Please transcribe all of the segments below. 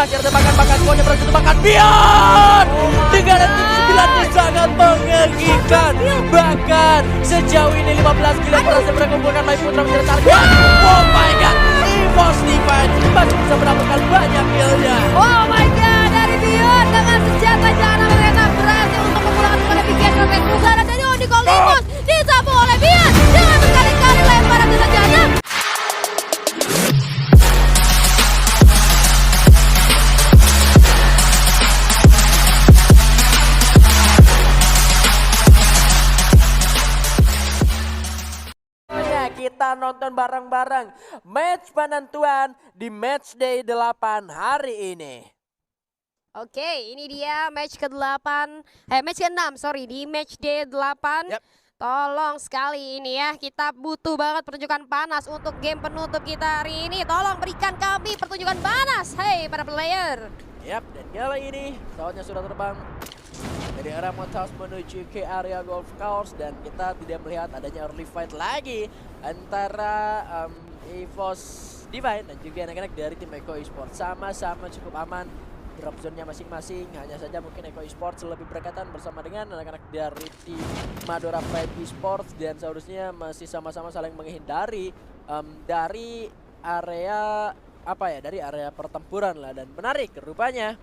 Masih ada tembakan bakat Konya berhasil tembakan Beyond. Dengan detik 9 sangat mengagumkan. Bahkan sejauh ini 15 kill yang berhasil mereka kumpulkan Mai Putra menjadi target. Oh my god, EVOS Divine masih bisa mendapatkan banyak killnya. Oh my god, dari Beyond dengan senjata jana mereka berhasil untuk memulangkan kepada Pikian Rocket Sugar dan dari Onyx Olympus disapu oleh Beyond dengan berkali-kali lemparan senjata. Kita nonton bareng-bareng match penentuan di match day 8 hari ini. Oke, ini dia match ke-8, match ke-6, sorry, di match day 8. Yep. Tolong sekali ini ya, kita butuh banget pertunjukan panas untuk game penutup kita hari ini. Tolong berikan kami pertunjukan panas, hey para player. Yap, dan kali ini pesawatnya sudah terbang dari arah Motas menuju ke area golf course dan kita tidak melihat adanya early fight lagi antara EVOS Divine dan juga anak-anak dari tim Eko Esports. Sama-sama cukup aman drop zone-nya masing-masing, hanya saja mungkin Eko Esports lebih berdekatan bersama dengan anak-anak dari tim Madura Pride Esports dan seharusnya masih sama-sama saling menghindari dari area dari area pertempuran lah. Dan menarik rupanya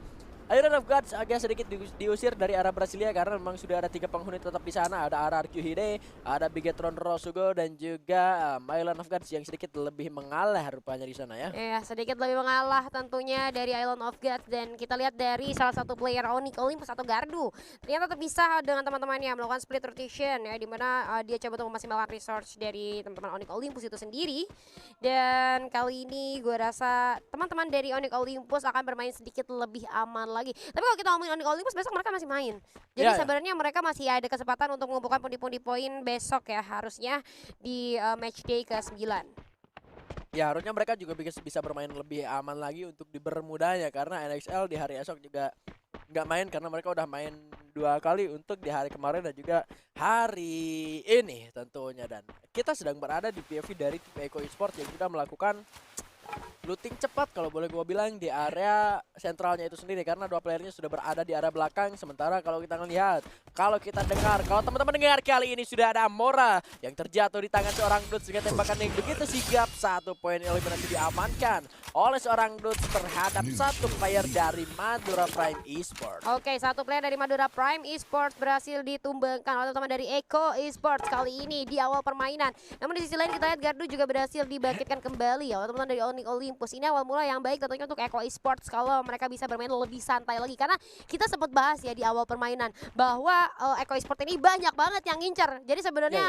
Iron of Gods agak sedikit diusir dari arah Brasilia karena memang sudah ada 3 penghuni tetap di sana. Ada RRQ Hide, ada Bigetron Rosugo dan juga Island of Gods yang sedikit lebih mengalah rupanya di sana ya. Iya, sedikit lebih mengalah tentunya dari Island of Gods dan kita lihat dari salah satu player Onyx Olympus atau Gardu. Ternyata terpisah dengan teman-temannya melakukan split rotation ya, dimana dia coba untuk memaksimalkan resource dari teman-teman Onyx Olympus itu sendiri. Dan kali ini gue rasa teman-teman dari Onyx Olympus akan bermain sedikit lebih aman lagi. Tapi kalau kita ngomongin Onyx Olympus, besok mereka masih main. Jadi sebenarnya mereka masih ada kesempatan untuk mengumpulkan pundi-pundi poin besok ya, harusnya di match day ke-9. Ya harusnya mereka juga bisa bermain lebih aman lagi untuk dipermudahnya karena NXL di hari esok juga nggak main karena mereka udah main 2 kali untuk di hari kemarin dan juga hari ini tentunya. Dan kita sedang berada di POV dari tim Eko Esports yang juga melakukan looting cepat kalau boleh gue bilang di area sentralnya itu sendiri karena 2 playernya sudah berada di area belakang. Sementara kalau kita ngelihat, kalau teman-teman dengar kali ini sudah ada Mora yang terjatuh di tangan seorang Dudes dengan tembakan yang begitu sigap. 1 poin eliminasi diamankan oleh seorang Dudes terhadap 1 player dari Madura Prime Esports. Oke, 1 player dari Madura Prime Esports berhasil ditumbangkan oleh teman dari Eko Esports kali ini di awal permainan. Namun di sisi lain kita lihat Gardu juga berhasil dibangkitkan kembali oleh teman dari Onyx Olympus. Ini awal mula yang baik tentunya untuk Eko Esports kalau mereka bisa bermain lebih santai lagi. Karena kita sempat bahas ya di awal permainan bahwa Eko Esports ini banyak banget yang ngincer. Jadi sebenarnya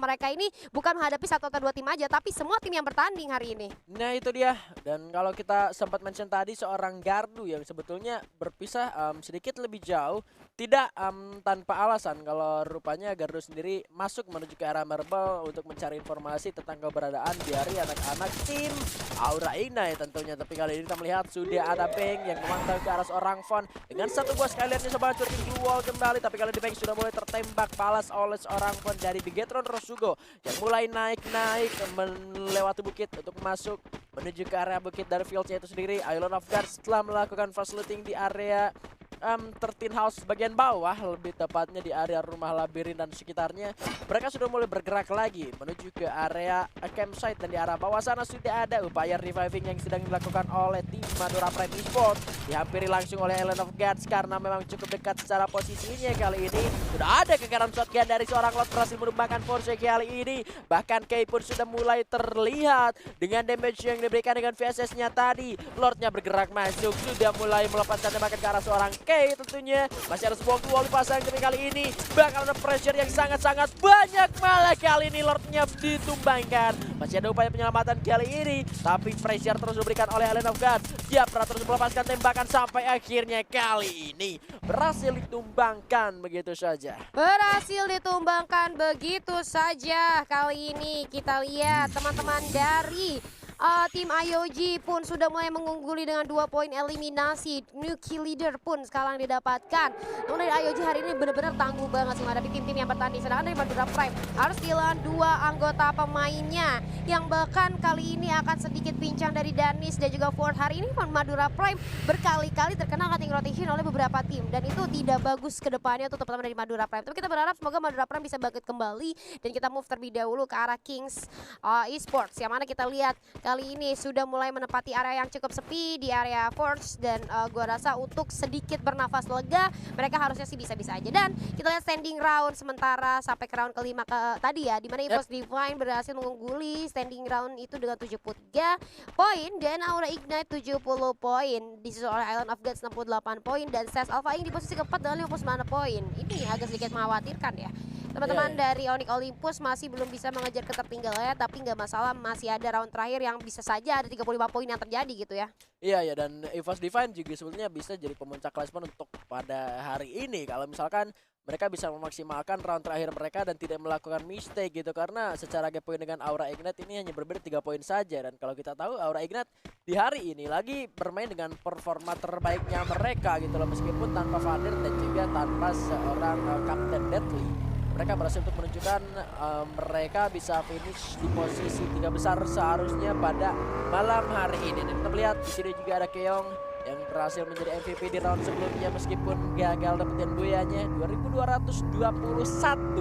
mereka ini bukan menghadapi 1 atau 2 tim aja, tapi semua tim yang bertanding hari ini. Nah itu dia. Dan kalau kita sempat mention tadi seorang Gardu yang sebetulnya berpisah sedikit lebih jauh. Tidak tanpa alasan kalau rupanya Gardu sendiri masuk menuju ke arah Marble untuk mencari informasi tentang keberadaan dari anak-anak tim Aura Ignite tentunya. Tapi kali ini kita melihat sudah ada Bang yang memantau ke arah seorang Von dengan 1 buah Skylarnya coba hancurin blue wall kembali. Tapi kali ini Bang sudah mulai tertembak balas oleh seorang Von dari Bigetron Rosugo yang mulai naik-naik melewati bukit untuk masuk menuju ke area bukit dari fieldnya itu sendiri. Island of Gods setelah melakukan fast looting di area 13 house bagian bawah, lebih tepatnya di area rumah labirin dan sekitarnya, mereka sudah mulai bergerak lagi menuju ke area campsite. Dan di arah bawah sana sudah ada upaya reviving yang sedang dilakukan oleh tim Madura Prime Esports, dihampiri langsung oleh Island of Gods karena memang cukup dekat secara posisinya. Kali ini sudah ada kekaran shotgun dari seorang Lord berhasil menumbangkan Force kali ini. Bahkan Kay pun sudah mulai terlihat dengan damage yang diberikan dengan VSS-nya tadi. Lordnya bergerak masuk, sudah mulai melepaskan tembakan ke arah seorang Kay tentunya. Masih ada sebuah duel dipasang, tapi kali ini bakal ada pressure yang sangat-sangat banyak. Malah kali ini Lordnya ditumbangkan. Masih ada upaya penyelamatan kali ini, tapi pressure terus diberikan oleh Island of God. Dia pernah terus melepaskan tembakan sampai akhirnya kali ini berhasil ditumbangkan begitu saja. Berhasil ditumbangkan begitu saja. Kali ini kita lihat teman-teman dari tim IOG pun sudah mulai mengungguli dengan 2 poin eliminasi. New key leader pun sekarang didapatkan. Namun dari IOG hari ini benar-benar tangguh banget sih menghadapi tim-tim yang bertanding. Sedangkan dari Madura Prime harus kehilangan 2 anggota pemainnya yang bahkan kali ini akan sedikit pincang dari Danis dan juga Ford. Hari ini Madura Prime berkali-kali terkena cutting rotation oleh beberapa tim dan itu tidak bagus ke depannya untuk teman-teman dari Madura Prime. Tapi kita berharap semoga Madura Prime bisa bangkit kembali dan kita move terlebih dahulu ke arah Kings Esports yang mana kita lihat kali ini sudah mulai menempati area yang cukup sepi di area Force dan gua rasa untuk sedikit bernafas lega mereka harusnya sih bisa-bisa aja. Dan kita lihat standing round sementara sampai ke round kelima tadi ya, dimana EVOS Divine berhasil mengungguli standing round itu dengan 73 poin dan Aura Ignite 70 poin, disusul oleh Island of Gods 68 poin dan Ses Alpha Ing di posisi keempat dengan 59 poin. Ini agak sedikit mengkhawatirkan ya. Teman-teman dari Onyx Olympus masih belum bisa mengejar ketertinggalannya, tapi nggak masalah, masih ada round terakhir yang bisa saja ada 35 poin yang terjadi gitu ya. Iya dan EVOS Divine juga sebetulnya bisa jadi pemuncak klasemen untuk pada hari ini kalau misalkan mereka bisa memaksimalkan round terakhir mereka dan tidak melakukan mistake gitu, karena secara gap point dengan Aura Ignite ini hanya berbeda 3 poin saja. Dan kalau kita tahu Aura Ignite di hari ini lagi bermain dengan performa terbaiknya mereka gitu loh, meskipun tanpa Vadir dan juga tanpa seorang Captain Deadly. Mereka berhasil untuk menunjukkan mereka bisa finish di posisi 3 besar seharusnya pada malam hari ini. Dan kita melihat di sini juga ada Keong yang berhasil menjadi MVP di round sebelumnya meskipun gagal dapetin buyanya. 2221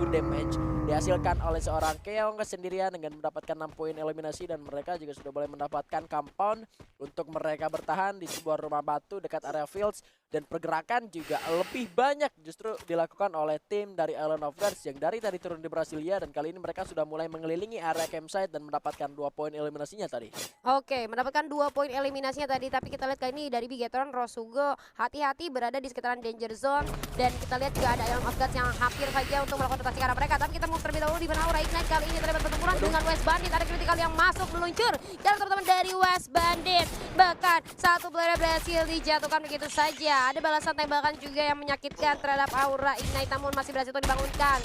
damage dihasilkan oleh seorang Keong kesendirian dengan mendapatkan 6 poin eliminasi, dan mereka juga sudah boleh mendapatkan compound untuk mereka bertahan di sebuah rumah batu dekat area fields. Dan pergerakan juga lebih banyak justru dilakukan oleh tim dari Island of Gods yang dari tadi turun di Brasilia, dan kali ini mereka sudah mulai mengelilingi area campsite dan mendapatkan 2 poin eliminasinya tadi. Oke, mendapatkan 2 poin eliminasinya tadi, tapi kita lihat kali ini dari Bigetron Rosugo hati-hati berada di sekitaran danger zone, dan kita lihat juga ada Island of Gods yang hampir saja untuk melakukan rotasi ke arah mereka. Tapi kita mau terlebih dahulu di mana Aura Ignite kali ini terlibat pertempuran dengan West Bandit. Ada kritikal yang masuk meluncur dan teman-teman dari West Bandit, bahkan satu player berhasil dijatuhkan begitu saja. Ada balasan tembakan juga yang menyakitkan terhadap Aura Ignite, namun masih berhasil untuk dibangunkan.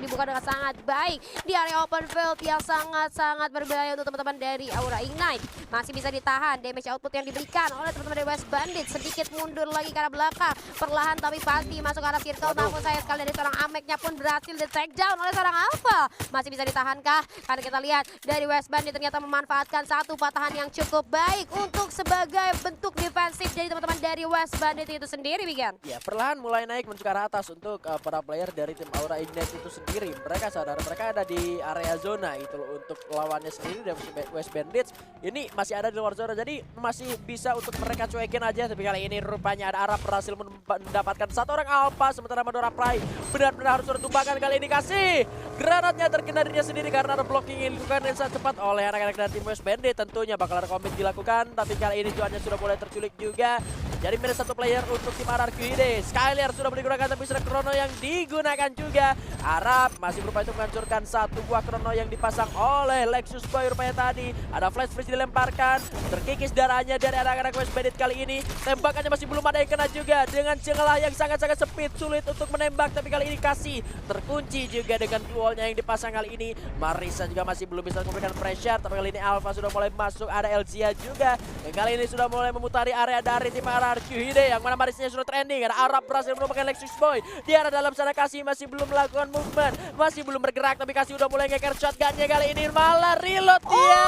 Dibuka dengan sangat baik di area open field yang sangat-sangat berbahaya untuk teman-teman dari Aura Ignite. Masih bisa ditahan damage output yang diberikan oleh teman-teman dari West Bandit. Sedikit mundur lagi ke arah belakang, perlahan tapi pasti masuk ke arah circle. Namun sayang sekali dari seorang Ameknya pun berhasil di take down oleh seorang Alpha. Masih bisa ditahankah? Karena kita lihat dari West Bandit ternyata memanfaatkan satu patahan yang cukup baik untuk sebagai bentuk defensif dari teman-teman dari West Bandit itu sendiri. Ya, perlahan mulai naik menuju ke arah atas untuk para player dari tim Aura Ignite itu sendiri. Mereka sadar mereka ada di area zona itu loh, untuk lawannya sendiri dari West Bandits ini masih ada di luar zona, jadi masih bisa untuk mereka cuekin aja. Tapi kali ini rupanya ada Arab berhasil mendapatkan satu orang Alpha, sementara Madura Prime benar-benar harus tertumbangkan. Kali ini kasih granatnya terkena dirinya sendiri karena ada blocking yang dilakukan dengan sangat cepat oleh anak-anak dari tim West Bandit. Tentunya bakal ada komit dilakukan, tapi kali ini Joannya sudah mulai terculik juga. Jadi minus 1 player untuk tim RRQID. Skyler sudah digunakan, tapi sudah Chrono yang digunakan juga. Arab masih berupaya untuk menghancurkan satu buah Chrono yang dipasang oleh Lexus Boy rupanya tadi. Ada flash freeze dilemparkan, terkikis darahnya dari anak-anak West Bandit kali ini. Tembakannya masih belum ada yang kena juga dengan celah yang sangat-sangat sempit, sulit untuk menembak. Tapi kali ini kasih terkunci juga dengan wallnya yang dipasang kali ini. Marisa juga masih belum bisa memberikan pressure, tapi kali ini Alpha sudah mulai masuk. Ada Elzia juga yang kali ini sudah mulai memutari area dari tim RRQID, yang mana Marisnya sudah trending. Ada Arab berhasil menemukan Lexus Boy di arah dalam sana. Kasih masih belum melakukan movement, masih belum bergerak, tapi Kasih udah mulai ngeker shotgunnya. Kali ini malah reload dia,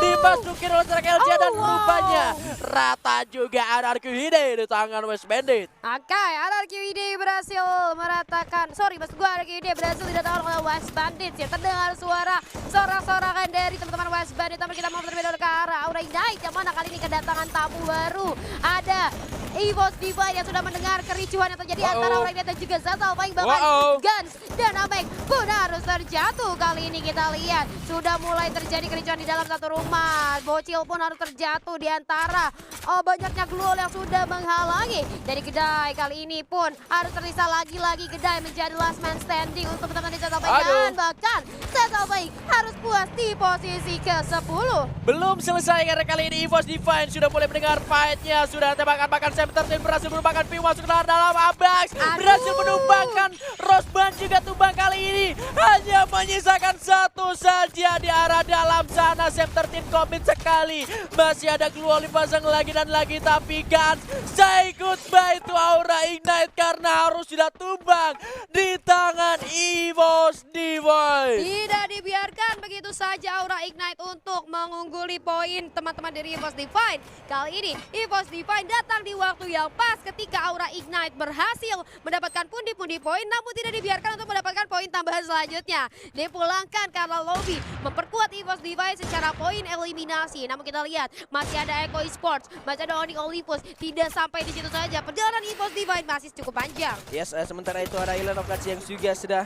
dimasukin oleh seorang Elzia dan rupanya rata juga RRQID di tangan West Bandit. Oke, RRQID berhasil meratakan, maksud gua RRQID berhasil didatangkan oleh West Bandit ya. Terdengar suara sorak-sorakan dari teman-teman West Bandit, tapi kita mau terlebih dahulu ke arah Aura Ignite, yang mana kali ini kedatangan tamu baru. Ada EVOS Divine yang sudah mendengar kericuhan yang terjadi antara Aura Ignite dan juga Zata Alpha, bahkan Guns dan Amek pun harus terjatuh. Kali ini kita lihat sudah mulai terjadi kericuhan di dalam satu rumah. Bocil pun harus terjatuh di antara banyaknya glue yang sudah menghalangi dari Kedai. Kali ini pun harus tersisa lagi-lagi Kedai menjadi last man standing untuk teman-teman di Zata Alpha, dan bahkan Zata Alpha harus puas di posisi ke-10. Belum selesai karena kali ini EVOS Divine sudah mulai mendengar fight-nya. Sudah tembakan bahkan M13 berhasil menumbangkan Piu masuk ke dalam Abax. Berhasil menumbangkan Rosban juga tumbang kali ini. Hanya menyisakan satu saja di arah dalam sana. M13 komit sekali. Masih ada Glue dipasang lagi dan lagi. Tapi Guns say goodbye to Aura Ignite karena harus sudah tumbang di tangan EVOS Divine. Tidak dibiarkan begitu saja Aura Ignite untuk mengungguli poin teman-teman dari EVOS Divine. Kali ini EVOS Divine datang di waktu yang pas ketika Aura Ignite berhasil mendapatkan pundi-pundi poin, namun tidak dibiarkan untuk mendapatkan poin tambahan selanjutnya. Dipulangkan karena lobby memperkuat EVOS Divine secara poin eliminasi. Namun kita lihat masih ada Echo Esports, masih ada Onyx Olympus. Tidak sampai di situ saja, perjalanan EVOS Divine masih cukup panjang. Yes, sementara itu ada Island of Gods yang juga sudah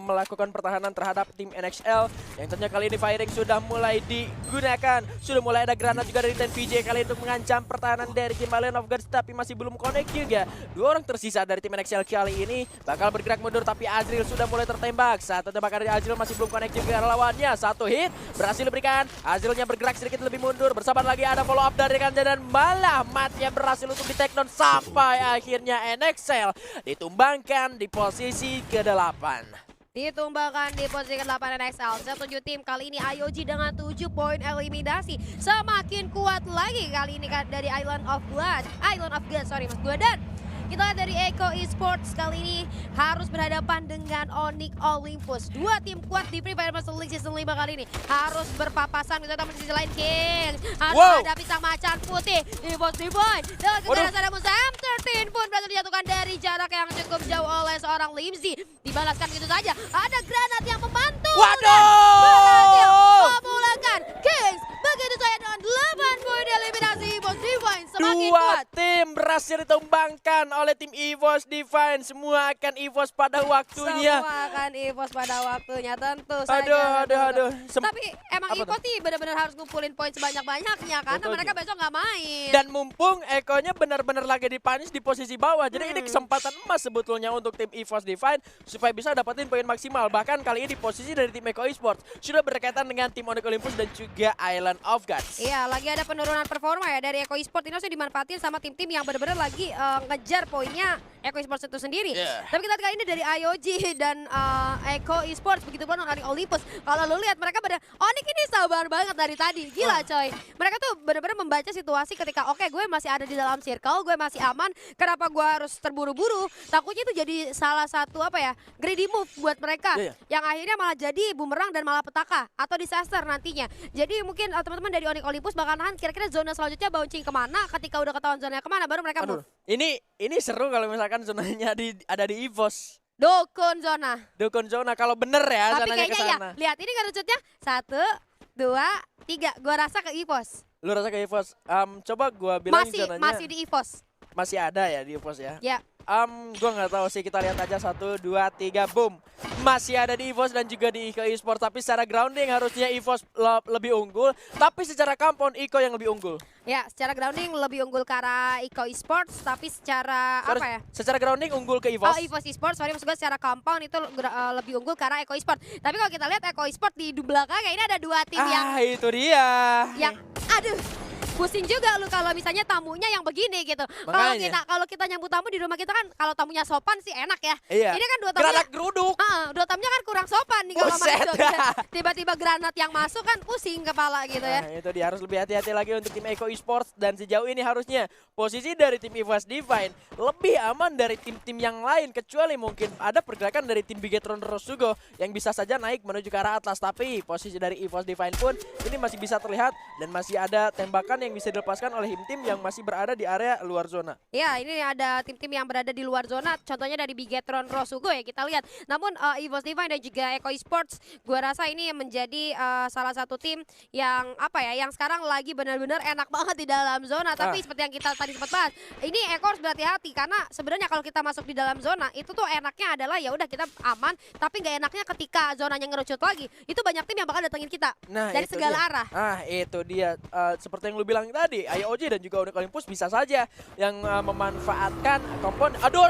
melakukan pertahanan terhadap tim NXL. Yang tentunya kali ini firing sudah mulai digunakan. Sudah mulai ada granat juga dari 10VJ kali untuk mengancam pertahanan dari tim Island of Gods. Tapi masih belum connect juga. Dua orang tersisa dari tim NXL kali ini bakal bergerak mundur. Tapi Azril sudah mulai tertembak. Saat tembakan dari Azril masih belum connect juga lawannya. Satu hit berhasil diberikan. Azrilnya bergerak sedikit lebih mundur. Bersabar lagi ada follow up dari Kanja dan malah matnya berhasil untuk di take down sampai akhirnya NXL ditumbangkan di posisi ke-8. Ditumbangkan di posisi ke-8 NXL. 7 tim kali ini IOG dengan 7 poin eliminasi. Semakin kuat lagi kali ini kan dari Island of God, sorry Mas Gua. Dan kita lihat dari Echo Esports kali ini harus berhadapan dengan Onyx Olympus. Dua tim kuat di Free Fire Master League Season 5 kali ini. Harus berpapasan, kita tahu di sisi lain King. Harus ada pisang macan putih. EVOS Divine. Dan kita ada Musa M13 pun berhasil dijatuhkan dari jarak yang cukup jauh oleh seorang Limzy. Dibalaskan begitu saja. Ada granat yang membantu. Berhasil memulangkan Kings. Begitu saja dengan 8 poin eliminasi EVOS Divine. Semakin kuat. Dua tim berhasil ditumbangkan oleh tim EVOS Divine. Semua akan EVOS pada waktunya. Semua akan EVOS pada waktunya, tentu Aduh. saja. Tapi emang EVOS nih benar-benar harus ngumpulin poin sebanyak-banyaknya karena mereka besok nggak main. Dan mumpung Eko-nya benar-benar lagi dipanis di posisi bawah. Jadi ini kesempatan emas sebetulnya untuk tim EVOS Divine supaya bisa dapetin poin maksimal. Bahkan kali ini di posisi dari tim Echo Esports sudah berdekatan dengan tim Onyx Olympus dan juga Island of Gods. Iya, lagi ada penurunan performa ya dari Echo Esports. Ini harus dimanfaatin sama tim-tim yang benar-benar lagi ngejar poinnya Echo Esports itu sendiri. Tapi kita lihat kali ini dari IOG dan Echo Esports, begitu pun Onyx Olympus. Kalau lu lihat mereka Onyx ini sabar banget dari tadi. Gila coy. Mereka tuh benar-benar membaca situasi ketika oke, gue masih ada di dalam circle, gue masih aman. Kenapa gue harus terburu-buru? Takutnya itu jadi salah satu greedy move buat mereka. Yang akhirnya malah jadi bumerang dan malah petaka atau disaster nantinya. Jadi mungkin teman-teman dari Onyx Olympus bakal nahan kira-kira zona selanjutnya bouncing kemana, ketika udah ketahuan zonanya kemana baru mereka move. Ini seru kalau misalkan zonanya ada di EVOS. Dukun zona kalau bener ya tapi zonanya ke kayaknya sana. ya, lihat ini kan rujutnya 1, 2, 3. Gua rasa ke EVOS. Lu rasa ke EVOS? Coba gua bilang zonanya Masih di EVOS. masih ada ya di EVOS ya. Ya. Gua nggak tahu sih, kita lihat aja 1, 2, 3, boom. Masih ada di EVOS dan juga di Eco Esports, tapi secara grounding harusnya EVOS lebih unggul, tapi secara compound Eco yang lebih unggul. Ya, secara grounding lebih unggul ke arah Eco Esports, tapi secara Secara grounding unggul ke EVOS. EVOS Esports, maksud gue secara compound itu lebih unggul ke arah Eco Esports. Tapi kalau kita lihat Eco Esports di belakangnya ini ada dua tim itu dia. Yang aduh, pusing juga lu kalau misalnya tamunya yang begini gitu. Kalau kita nyambut tamu di rumah kita kan kalau tamunya sopan sih enak ya. Iya. Ini kan dua tamunya granat geruduk. Dua tamunya kan kurang sopan nih kalau masuk. Tiba-tiba granat yang masuk kan pusing kepala gitu ya. Itu dia, harus lebih hati-hati lagi untuk tim Eco Esports. Dan sejauh ini harusnya posisi dari tim EVOS Divine lebih aman dari tim-tim yang lain, kecuali mungkin ada pergerakan dari tim Bigetron Rosugo yang bisa saja naik menuju ke arah atas. Tapi posisi dari EVOS Divine pun ini masih bisa terlihat dan masih ada tembakan yang bisa dilepaskan oleh tim-tim yang masih berada di area luar zona. Ya, ini ada tim-tim yang berada di luar zona, contohnya dari Bigetron Rosugo ya kita lihat. Namun EVOS Divine dan juga Eco Esports, gua rasa ini menjadi salah satu tim yang yang sekarang lagi benar-benar enak banget di dalam zona. Tapi seperti yang kita tadi sempat bahas, ini Eco harus berhati-hati karena sebenarnya kalau kita masuk di dalam zona itu tuh enaknya adalah ya udah kita aman, tapi nggak enaknya ketika zonanya ngerucut lagi, itu banyak tim yang bakal datengin kita dari segala arah. Itu dia, seperti yang lu bilang tadi, IOG dan juga Onyx Olympus bisa saja yang memanfaatkan kompon. Aduh.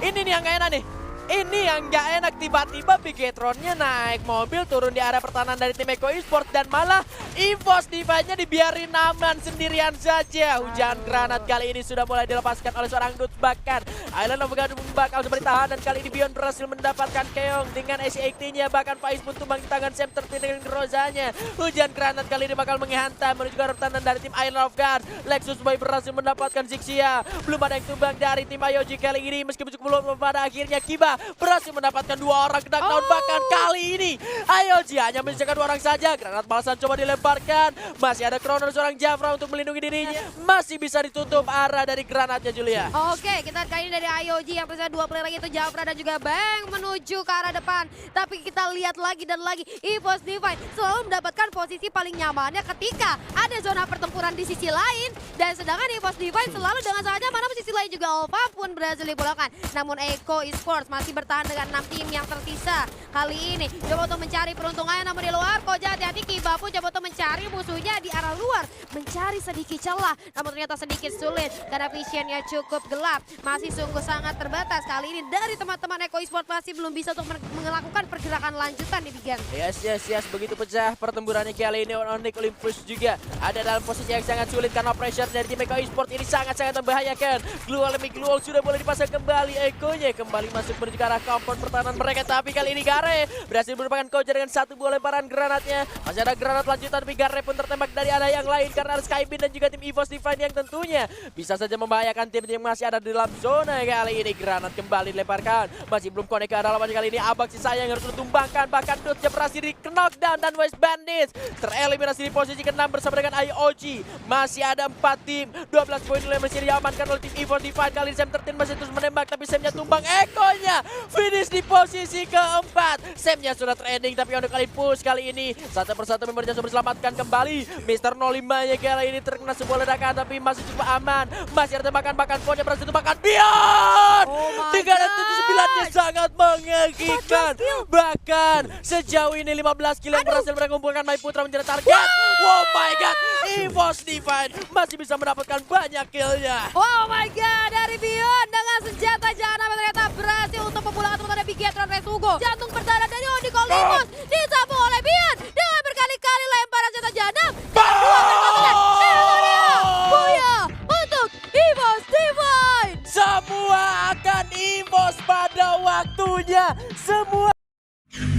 Ini nih yang gak enak nih. Ini yang nggak enak, tiba-tiba Bigetronnya naik mobil turun di area pertahanan dari tim Eko Esports dan malah EVOS Divine-nya dibiarin aman sendirian saja. Hujan granat kali ini sudah mulai dilepaskan oleh seorang Dudes, bahkan Island of God bakal bertahan dan kali ini Beyond berhasil mendapatkan Keong dengan SCXT-nya, bahkan Faiz pun tumbang di tangan Sam tertin dengan Grozanya. Hujan granat kali ini bakal menghantam menuju ke arah pertahanan dari tim Island of God. Lexus Boy berhasil mendapatkan Zixia, belum ada yang tumbang dari tim IOG kali ini meskipun cukup belum, pada akhirnya Kiba berhasil mendapatkan 2 orang knockdown. Bahkan kali ini IOG hanya menyisakan 2 orang saja. Granat balasan coba dilemparkan, masih ada Kronos seorang Jafra untuk melindungi dirinya, masih bisa ditutup arah dari granatnya Julia. Oke, kita lihat kali ini dari IOG yang bisa 2 player lagi itu Jafra dan juga Bang menuju ke arah depan. Tapi kita lihat lagi dan lagi EVOS Divine selalu mendapatkan posisi paling nyamannya ketika ada zona pertempuran di sisi lain, dan sedangkan EVOS Divine selalu dengan sangat nyaman di sisi lain juga. Alpha pun berhasil dipulangkan. Namun Eko Esports masih bertahan dengan 6 tim yang tersisa. Kali ini coba untuk mencari peruntungannya, namun di luar Koja hati-hati. Kiba pun coba untuk mencari musuhnya di arah luar, mencari sedikit celah, namun ternyata sedikit sulit karena visionnya cukup gelap, masih sungguh sangat terbatas. Kali ini dari teman-teman Eko Esports masih belum bisa untuk melakukan pergerakan lanjutan di Bigen. Yes, begitu pecah pertempurannya kali ini. Onyx Olympus juga ada dalam posisi yang sangat sulit karena pressure dari tim Eko Esports ini sangat-sangat membahayakan. Glual demi Glual sudah boleh dipasang kembali, Ekonya kembali masuk menuju ke arah compound pertahanan mereka, tapi kali ini Gare berhasil merupakan Koja dengan 1 buah lemparan granatnya. Masih ada granat lanjutan, tapi Gare pun tertembak dari arah yang lain karena ada Skybeam dan juga tim EVOS Divine yang tentunya bisa saja membahayakan tim yang masih ada di dalam zona. Kali ini granat kembali dilemparkan, masih belum connect ke arah lawan. Kali ini Abak si sayang harus ditumbangkan, bahkan Dutch berhasil di knockdown dan West Bandits tereliminasi di posisi ke-6 bersama dengan IOG. Masih ada 4 tim, 12 poin yang masih diamankan oleh tim EVOS Divine. Kali ini Sam tertin masih terus menembak, tapi Samnya tumbang. Ekonya finish di posisi ke-4. Samnya sudah trending, tapi untuk kali push kali ini satu persatu membernya sudah diselamatkan kembali. Mr. 05-nya kali ini terkena sebuah ledakan, tapi masih cukup aman. Masih ada tembakan, bahkan Ponnya berhasil tembakan Beyond. 379-nya sangat mengagumkan. Bahkan sejauh ini 15 kill yang berhasil mereka kumpulkan. Mai Putra menjadi target. Oh my god, EVOS Divine masih bisa mendapatkan banyak killnya. Oh my god, dari Beyond dengan senjata jahanam ternyata berhasil untuk memulangkan teman-teman Bigetron Resugo. Jantung berdarah dari Onyx Olympus disapu oleh Beyond dengan berkali-kali lemparan senjata jahanam. Dan 2 berikutnya Buya untuk EVOS Divine. Semua akan EVOS pada waktunya. Semua